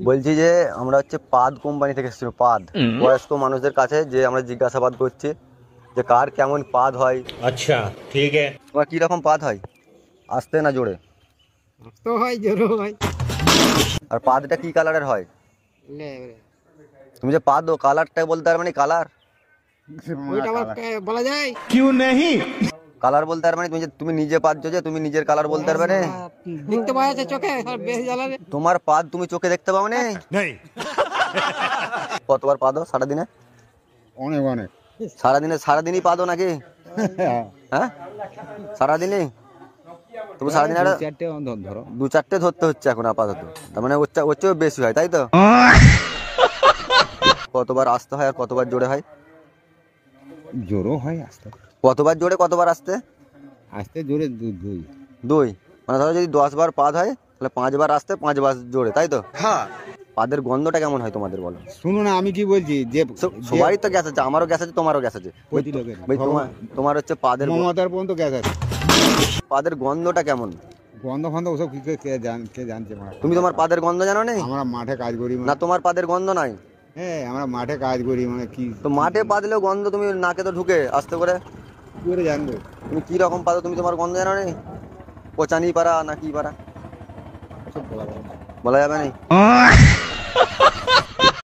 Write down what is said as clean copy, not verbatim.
বলছি যে আমরা হচ্ছে পাদ কোম্পানি থেকে এসেছি। পাদ বয়স্ক মানুষদের কাছে যে আমরা জিজ্ঞাসাবাদ করছি যে কার কেমন পাদ হয়। अच्छा ठीक है। তোমার কি রকম পাদ হয়, আস্তে না জোরে? তো হয় জোরও হয়। আর পাদটা কি কালারের হয়? তুমি যে পাদ কালারটা বলতে পারবে না? কালার ওইটা আবার বলা যায়? কালার বলতে পারবে না? তুমি নিজে পাচ্ছ যে তুমি নিজের কালার বলতে পারবে না? দেখতে পাওয়া যাচ্ছে চোখে আর বেশ জ্বালাবে। তোমার পাদ তুমি চোখে দেখতে পাও না? কতবার পাদো সারাদিনে? অনেক অনেক। সারাদিনই পাদো নাকি? হ্যাঁ সারাদিনই। তুমি সারাদিনে চারটে ধরো। দু চারটে ধরতে হচ্ছে এখন আপাতত, তার মানে ওর চেয়েও বেশি হয় তাই তো? কতবার আসতে হয় আর কতবার জোরে হয়? জোরও হয় আস্তে কতবার জোরে কতবার আসতে? আস্তে জোরে দুই। দুই, মানে ধরো যদি 10 বার পাদ হয় তাহলে 5 বার আসতে 5 বার জোরে তাই তো? হ্যাঁ। পাদের গন্ধটা কেমন হয় তোমাদের বলো? শুনো না আমি কি বলছি, যে সবারই তো গ্যাস আছে, আমারও গ্যাস আছে, তোমারও গ্যাস আছে। প্রতি লোকের। ভাই তোমার হচ্ছে পাদের মমতার পর্যন্ত গ্যাস আছে। পাদের গন্ধটা কেমন? গন্ধ ফন্ধ ওসব কে জানছে? তুমি তোমার পাদের গন্ধ জানো না? আমরা মাঠে কাজ করি না তোমার পাদের গন্ধ নাই? হ্যাঁ আমরা মাঠে কাজ করি, মানে কি তো মাঠে পাদলেও গন্ধ তুমি নাকে তো ঢুকে আস্তে করে। কি করে জানবো? তুমি কি রকম পাদো তুমি তোমার গন্ধ জানো না? পচানি পাড়া না কি পাড়া ওসব বলা যায় না। বলা যাবে না।